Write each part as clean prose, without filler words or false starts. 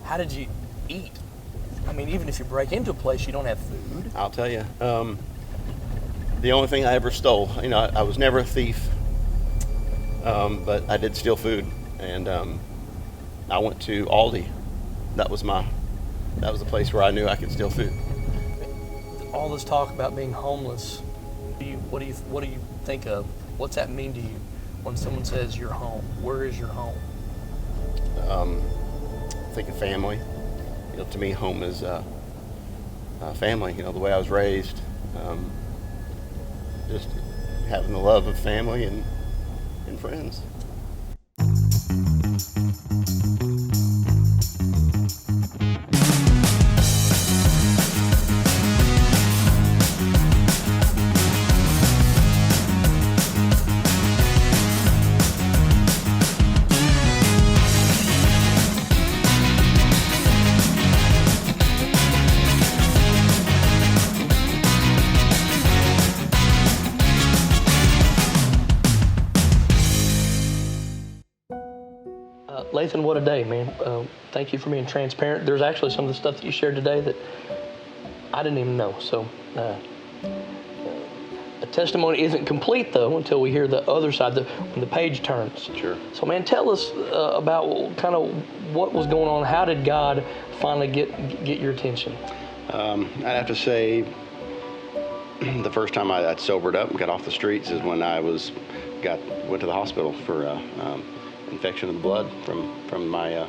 how did you eat? I mean, even if you break into a place, you don't have food. I'll tell you, the only thing I ever stole, I was never a thief, but I did steal food, and I went to Aldi. That was the place where I knew I could steal food. All this talk about being homeless, what do you think of? What's that mean to you when someone says you're home? Where is your home? I think of family. To me, home is family. The way I was raised, just having the love of family and friends. Lathan, what a day, man. Thank you for being transparent. There's actually some of the stuff that you shared today that I didn't even know. So a testimony isn't complete, though, until we hear the other side, when the page turns. Sure. So, man, tell us about kind of what was going on. How did God finally get your attention? I'd have to say the first time I sobered up and got off the streets is when I went to the hospital for infection of the blood from my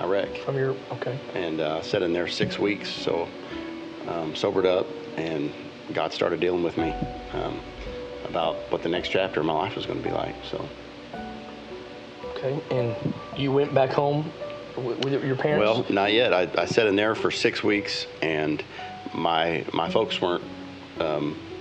wreck. From your, okay. And sat in there 6 weeks, so sobered up, and God started dealing with me about what the next chapter of my life was going to be like. So. Okay, and you went back home with your parents? Well, not yet. I sat in there for 6 weeks, and my folks weren't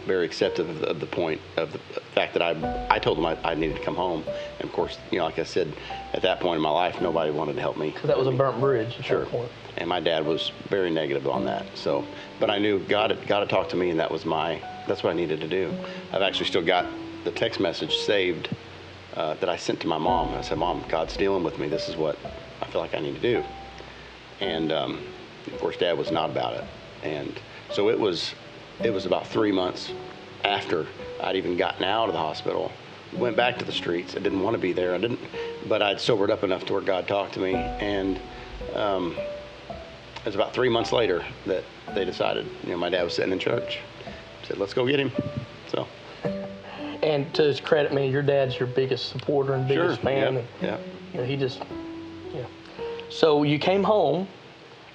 very accepting of the point of the fact that I told them I needed to come home. And of course, like I said, at that point in my life, nobody wanted to help me. Because that was a burnt bridge at Sure. that point. And my dad was very negative on that. So, but I knew God had talked to me, and that's what I needed to do. I've actually still got the text message saved that I sent to my mom. I said, "Mom, God's dealing with me. This is what I feel like I need to do." And of course, Dad was not about it. And so it was about 3 months after I'd even gotten out of the hospital, went back to the streets. I didn't want to be there. But I'd sobered up enough to where God talked to me. And it was about 3 months later that they decided, my dad was sitting in church, said, "Let's go get him." So. And to his credit, man, your dad's your biggest supporter and biggest fan. Yep. And, yeah. He just, yeah. So you came home,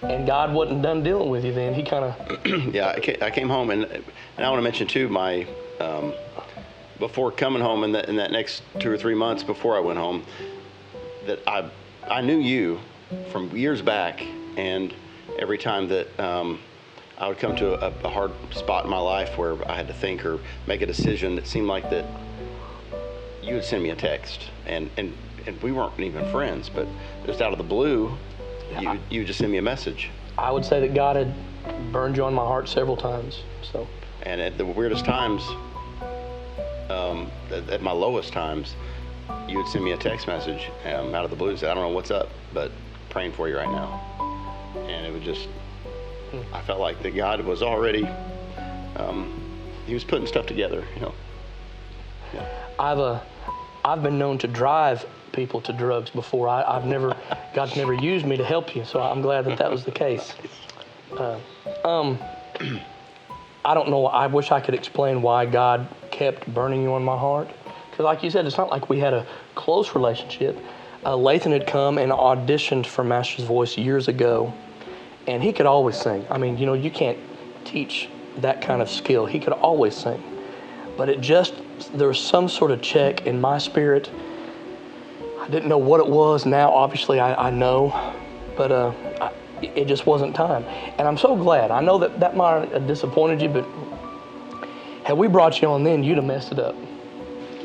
and God wasn't done dealing with you then. He kind of... Yeah, I came home, and I want to mention, too, my... before coming home in that next 2 or 3 months before I went home, that I knew you from years back, and every time that I would come to a hard spot in my life where I had to think or make a decision, it seemed like that you would send me a text, and we weren't even friends, but just out of the blue, you would just send me a message. I would say that God had burned you on my heart several times. So. And at the weirdest times, at my lowest times, you would send me a text message out of the blue, say, "I don't know what's up, but praying for you right now." And it would just, I felt like that God was already, he was putting stuff together, Yeah. I've been known to drive people to drugs before. God's never used me to help you, so I'm glad that was the case. I don't know. I wish I could explain why God kept burning you on my heart. Because like you said, it's not like we had a close relationship. Lathan had come and auditioned for Master's Voice years ago, and he could always sing. I mean, you can't teach that kind of skill. He could always sing. But there was some sort of check in my spirit. I didn't know what it was. Now, obviously, I know. But it just wasn't time. And I'm so glad. I know that might have disappointed you, but had we brought you on then, you'd have messed it up.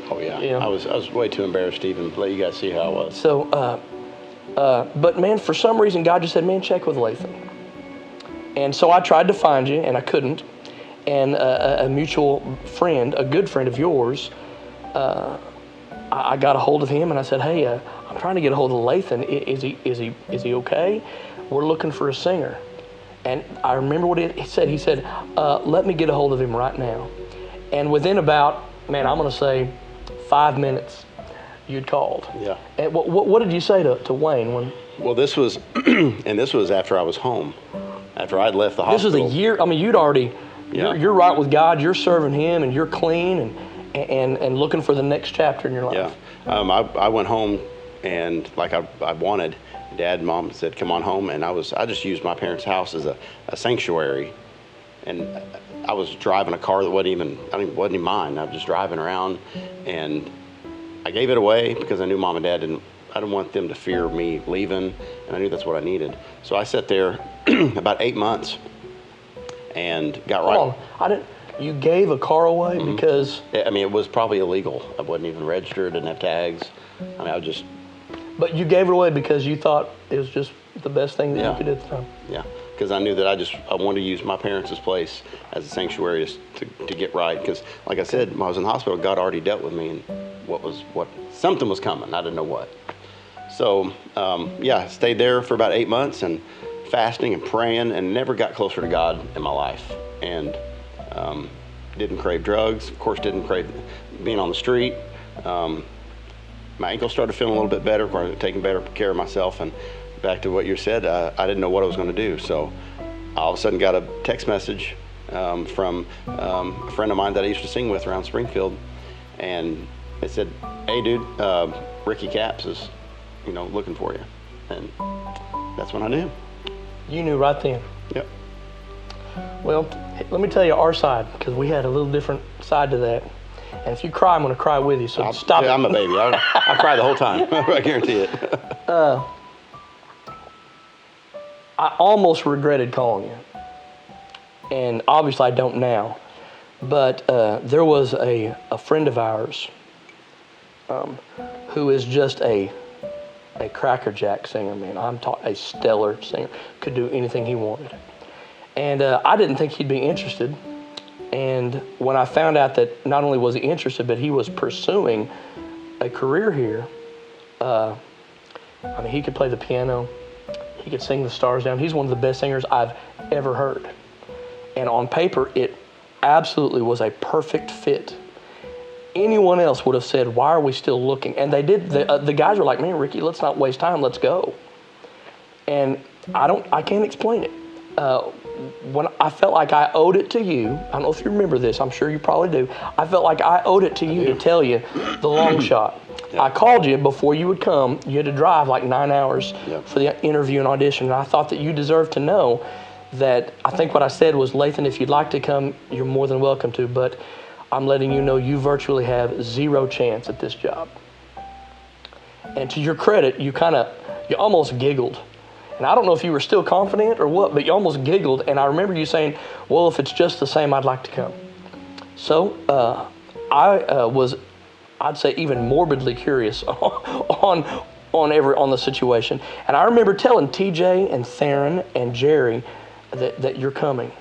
Oh, yeah. I was way too embarrassed to even let you guys see how I was. So, but man, for some reason, God just said, "Man, check with Lathan." And so I tried to find you, and I couldn't. And a mutual friend, a good friend of yours, I got a hold of him, and I said, "Hey, I'm trying to get a hold of Lathan. Is he okay? We're looking for a singer. And I remember what he said. He said, let me get a hold of him right now. And within about, man, I'm going to say 5 minutes, you'd called. Yeah. And what did you say to Wayne when? Well, this was, and this was after I was home, after I'd left the hospital. This was a year. I mean, you'd already. Yeah. You're right with God. You're serving Him, and you're clean, and looking for the next chapter in your life. Yeah. I went home, and like I wanted. Dad and Mom said, "Come on home," and I just used my parents' house as a sanctuary, and I was driving a car that wasn't even mine. I was just driving around, and I gave it away because I knew Mom and Dad I didn't want them to fear me leaving, and I knew that's what I needed. So I sat there about 8 months and got right. Hold on. You gave a car away because? I mean, it was probably illegal. I wasn't even registered, didn't have tags. I mean, I was just. But you gave it away because you thought it was just the best thing that you could do at the time. Yeah, because I knew that I wanted to use my parents' place as a sanctuary to get right. Because, like I said, when I was in the hospital, God already dealt with me, and something was coming. I didn't know what. So, I stayed there for about 8 months and fasting and praying, and never got closer to God in my life. And didn't crave drugs. Of course, didn't crave being on the street. My ankle started feeling a little bit better, taking better care of myself, and back to what you said, I didn't know what I was going to do. So I all of a sudden got a text message from a friend of mine that I used to sing with around Springfield, and it said, "Hey, dude, Ricky Capps is, looking for you," and that's when I knew. You knew right then. Yep. Well, let me tell you our side, because we had a little different side to that. And if you cry, I'm going to cry with you, so stop it. I'm a baby. I cry the whole time. I guarantee it. I almost regretted calling you. And obviously I don't now. But there was a friend of ours who is just a crackerjack singer, man. A stellar singer. Could do anything he wanted. And I didn't think he'd be interested. And when I found out that not only was he interested, but he was pursuing a career here, he could play the piano. He could sing the stars down. He's one of the best singers I've ever heard. And on paper, it absolutely was a perfect fit. Anyone else would have said, "Why are we still looking?" And they did. The guys were like, "Man, Ricky, let's not waste time. Let's go." And I can't explain it. When I felt like I owed it to you, I don't know if you remember this, I'm sure you probably do. I felt like I owed it to you to tell you the long shot. Yeah. I called you before you would come. You had to drive like 9 hours for the interview and audition, and I thought that you deserved to know that. I think what I said was, "Lathan, if you'd like to come, you're more than welcome to, but I'm letting you know you virtually have zero chance at this job." And to your credit, you almost giggled. And I don't know if you were still confident or what, but you almost giggled. And I remember you saying, "Well, if it's just the same, I'd like to come." So I was, I'd say, even morbidly curious on the situation. And I remember telling TJ and Theron and Jerry that you're coming.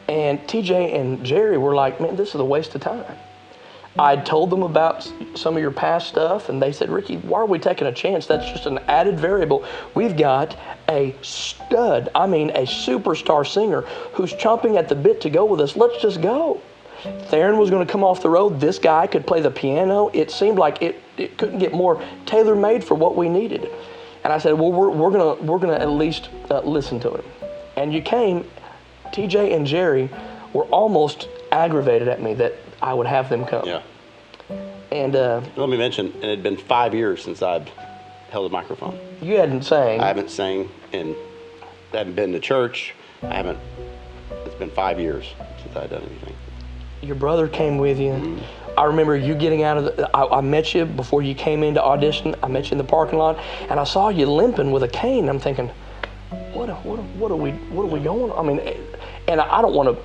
And TJ and Jerry were like, "Man, this is a waste of time." I'd told them about some of your past stuff, and they said, "Ricky, why are we taking a chance? That's just an added variable. We've got a stud, a superstar singer who's chomping at the bit to go with us. Let's just go." Theron was going to come off the road. This guy could play the piano. It seemed like it couldn't get more tailor-made for what we needed. And I said, "Well, we're gonna at least listen to him." And you came. TJ and Jerry were almost aggravated at me that I would have them come. Yeah. And let me mention, it had been 5 years since I'd held a microphone. You hadn't sang. I haven't sang, and I haven't been to church. It's been 5 years since I'd done anything. Your brother came with you. Mm-hmm. I remember you getting out of I met you before you came in to audition. I met you in the parking lot, and I saw you limping with a cane. I'm thinking, what are we going on? I mean, and I don't want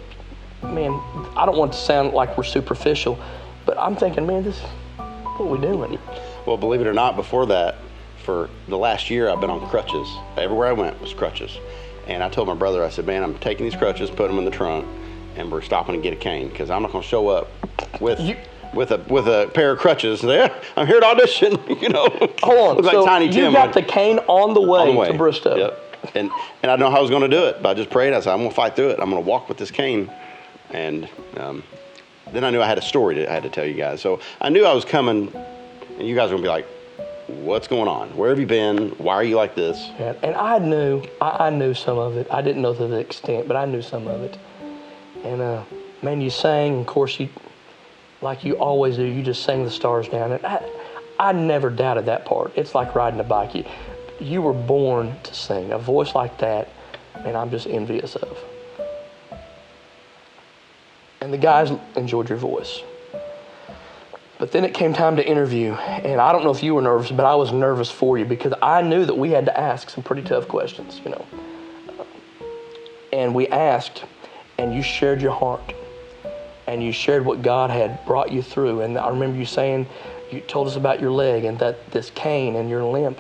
to sound like we're superficial, but I'm thinking, man, what are we doing? Well, believe it or not, before that, for the last year, I've been on crutches. Everywhere I went was crutches. And I told my brother, I said, "Man, I'm taking these crutches, putting them in the trunk, and we're stopping to get a cane, because I'm not going to show up with with a pair of crutches. There, I'm here to audition. You know, Hold on. Look like So Tiny you Tim. got the cane on the way to Bristow. Yep. And I don't know how I was going to do it, but I just prayed. I said, I'm going to fight through it. I'm going to walk with this cane. And then I knew I had a story I had to tell you guys. So I knew I was coming, and you guys were going to be like, what's going on? Where have you been? Why are you like this? Yeah, and I knew some of it. I didn't know to the extent, but I knew some of it. And man, you sang. Of course, you, like you always do, you just sang the stars down. And I never doubted that part. It's like riding a bike. You were born to sing. A voice like that, and I'm just envious of. And the guys enjoyed your voice. But then it came time to interview, and I don't know if you were nervous, but I was nervous for you because I knew that we had to ask some pretty tough questions, you know. And we asked, and you shared your heart, and you shared what God had brought you through. And I remember you saying, you told us about your leg and that this cane and your limp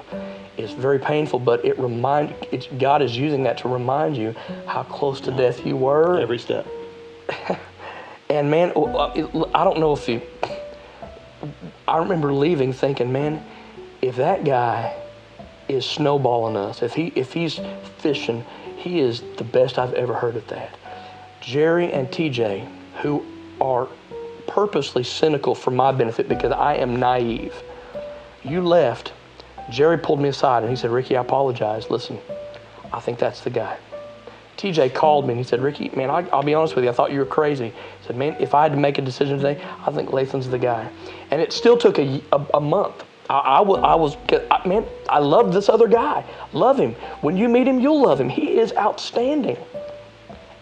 is very painful, but God is using that to remind you how close to death you were. Every step. And man, I don't know if you... I remember leaving thinking, man, if that guy is snowballing us, if he's fishing, he is the best I've ever heard at that. Jerry and TJ, who are purposely cynical for my benefit because I am naive. You left. Jerry pulled me aside and he said, Ricky, I apologize. Listen, I think that's the guy. TJ called me and he said, Ricky, man, I'll be honest with you. I thought you were crazy. He said, man, if I had to make a decision today, I think Lathan's the guy. And it still took a month. I love this other guy. Love him. When you meet him, you'll love him. He is outstanding.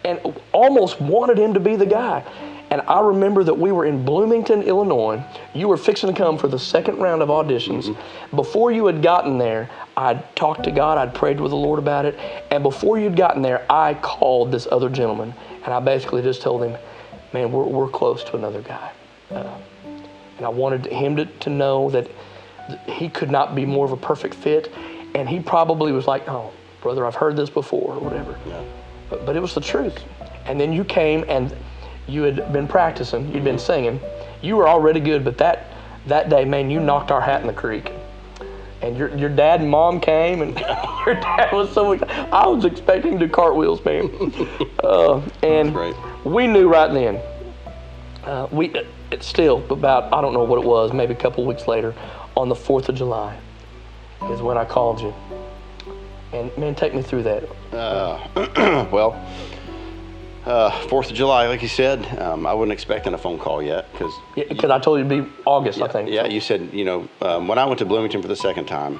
And almost wanted him to be the guy. And I remember that we were in Bloomington, Illinois. You were fixing to come for the second round of auditions. Mm-hmm. Before you had gotten there, I'd talked to God. I'd prayed with the Lord about it. And before you'd gotten there, I called this other gentleman. And I basically just told him, man, we're close to another guy. And I wanted him to know that he could not be more of a perfect fit. And he probably was like, oh, brother, I've heard this before or whatever. Yeah. But it was the truth. And then you came and you had been practicing. You'd been singing. You were already good, but that day, man, you knocked our hat in the creek. And your dad and mom came, and your dad was so much. I was expecting to do cartwheels, man. And right. We knew right then. It's still about, I don't know what it was, maybe a couple of weeks later, on the 4th of July is when I called you. And man, take me through that. Well, 4th of July, like you said, I wasn't expecting a phone call yet because I told you it'd be August, I think. Yeah, you said, when I went to Bloomington for the second time,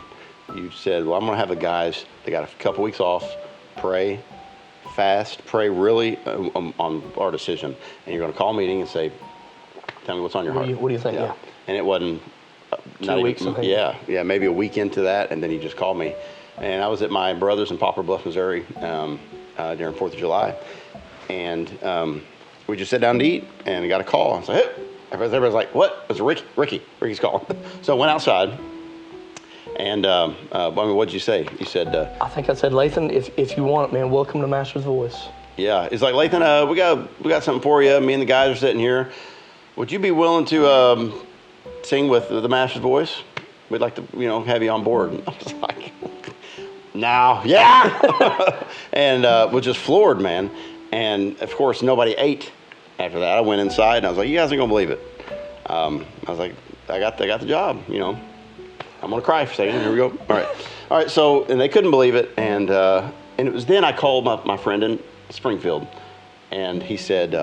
you said, well, I'm going to have the guys, they got a couple weeks off, pray, fast, pray really on our decision. And you're going to call a meeting and say, tell me what's on your heart. What do you think? Yeah. And it wasn't 2 weeks, I think. Yeah, maybe a week into that, and then he just called me. And I was at my brother's in Poplar Bluff, Missouri during 4th of July. And we just sat down to eat and got a call. I was like, hey. Everybody's like, what? It was Ricky's calling. So I went outside. And what did you say? You said... I think I said, Lathan, if you want it, man, welcome to Master's Voice. Yeah, it's like, Lathan, we got something for you. Me and the guys are sitting here. Would you be willing to sing with the Master's Voice? We'd like to, have you on board. And I was like, no, yeah. And was just floored, man. And of course, nobody ate after that. I went inside and I was like, you guys aren't gonna believe it. I was like, I got the job, I'm gonna cry for a second. Here we go. All right. So, and they couldn't believe it. And it was then I called my friend in Springfield, and he said,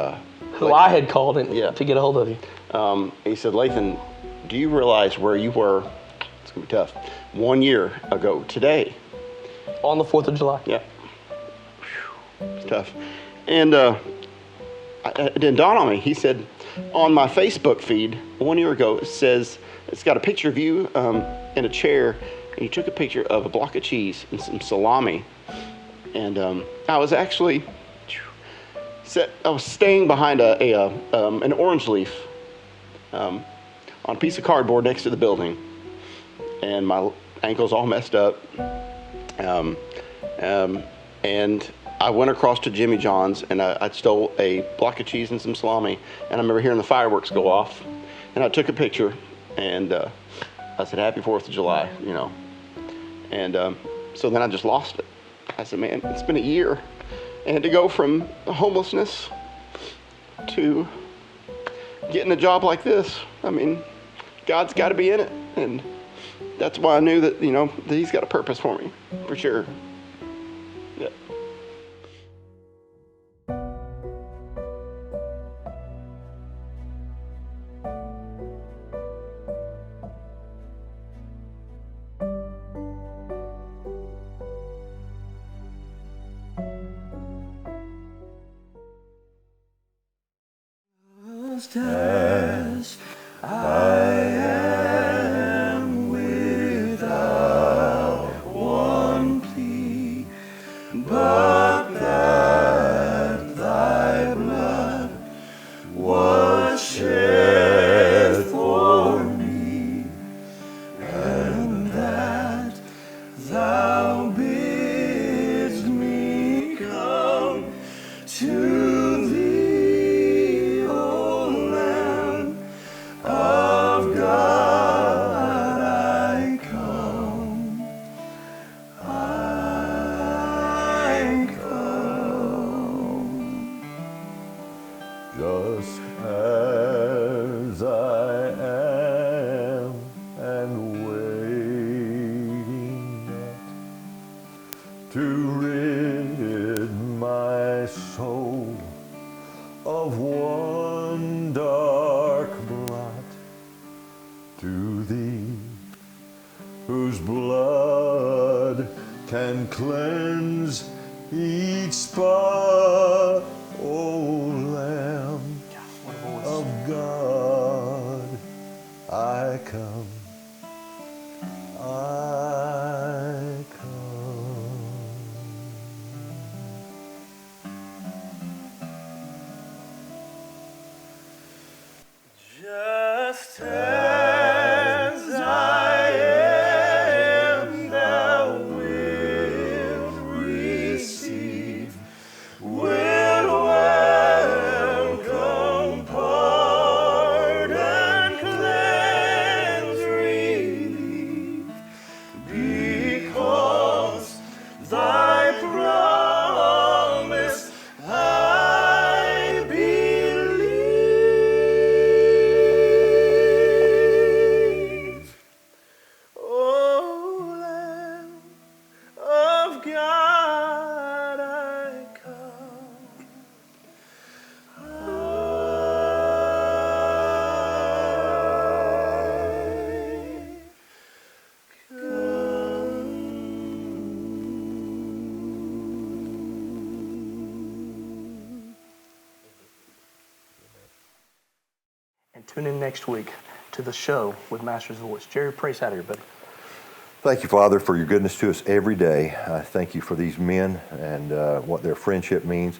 who I had called in to get a hold of you. He said, Lathan, do you realize where you were? It's gonna be tough. 1 year ago today. On the 4th of July. Yeah. It's tough. And it didn't dawn on me. He said, on my Facebook feed 1 year ago, it's got a picture of you in a chair, and you took a picture of a block of cheese and some salami. And I was actually, I was staying behind an orange leaf on a piece of cardboard next to the building, and my ankle's all messed up. And I went across to Jimmy John's and I stole a block of cheese and some salami. And I remember hearing the fireworks go off. And I took a picture, and I said, Happy 4th of July, And so then I just lost it. I said, man, it's been a year. And to go from homelessness to getting a job like this, I mean, God's got to be in it. And that's why I knew that, that he's got a purpose for me, for sure. Yeah. As I am without one plea, but that thy blood was shed for me, and that thou bidst me come to thee. Just as I am, and waiting not to rid my soul of one dark blot, to thee, whose blood can cleanse each spot, O Lamb of God, I come, I come. Just as I am, thou wilt receive, wilt welcome, pardon, cleanse, relieve, because thy promise I believe. O Lamb of God, I come. And tune in next week to the show with Master's Voice. Jerry, pray us out of here, buddy. Thank you, Father, for your goodness to us every day. I thank you for these men and what their friendship means.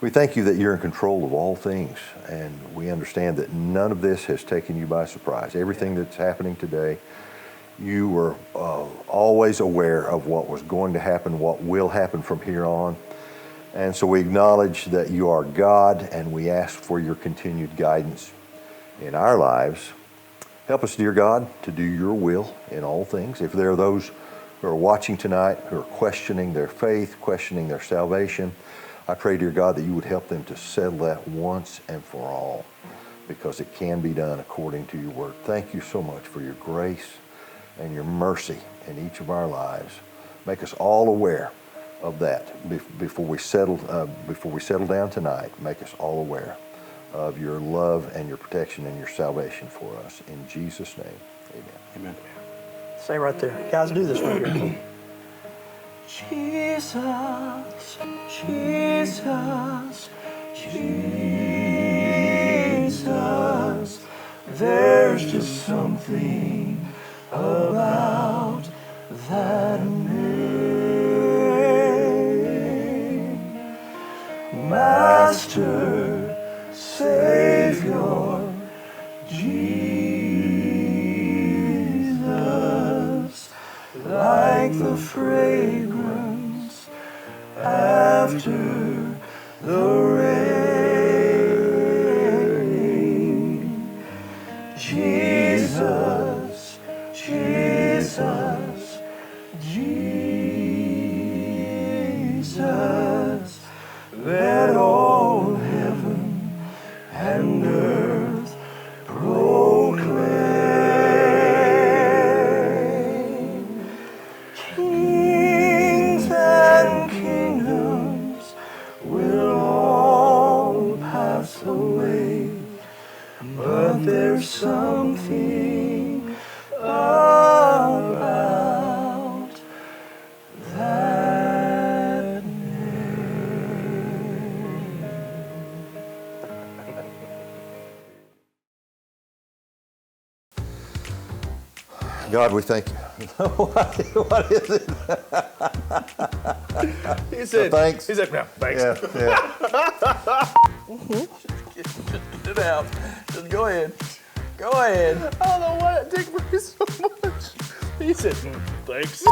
We thank you that you're in control of all things, and we understand that none of this has taken you by surprise. Everything that's happening today, you were always aware of what was going to happen, what will happen from here on. And so we acknowledge that you are God, and we ask for your continued guidance in our lives. Help us, dear God, to do your will in all things. If there are those who are watching tonight who are questioning their faith, questioning their salvation, I pray, dear God, that you would help them to settle that once and for all, because it can be done according to your word. Thank you so much for your grace and your mercy in each of our lives. Make us all aware of that before we settle down tonight. Make us all aware of your love and your protection and your salvation for us. In Jesus' name, amen. Amen. Say right there. Guys, do this right here. Jesus, Jesus, Jesus. There's just something about that name. Master, Savior, Jesus, like the fragrance after the rain. There's something about that name. God, we thank you. What is it? He said, thanks. He said, no, thanks. Yeah, yeah. Get it out. Just go ahead. Go ahead. I don't know why it ticked me so much. He said, thanks.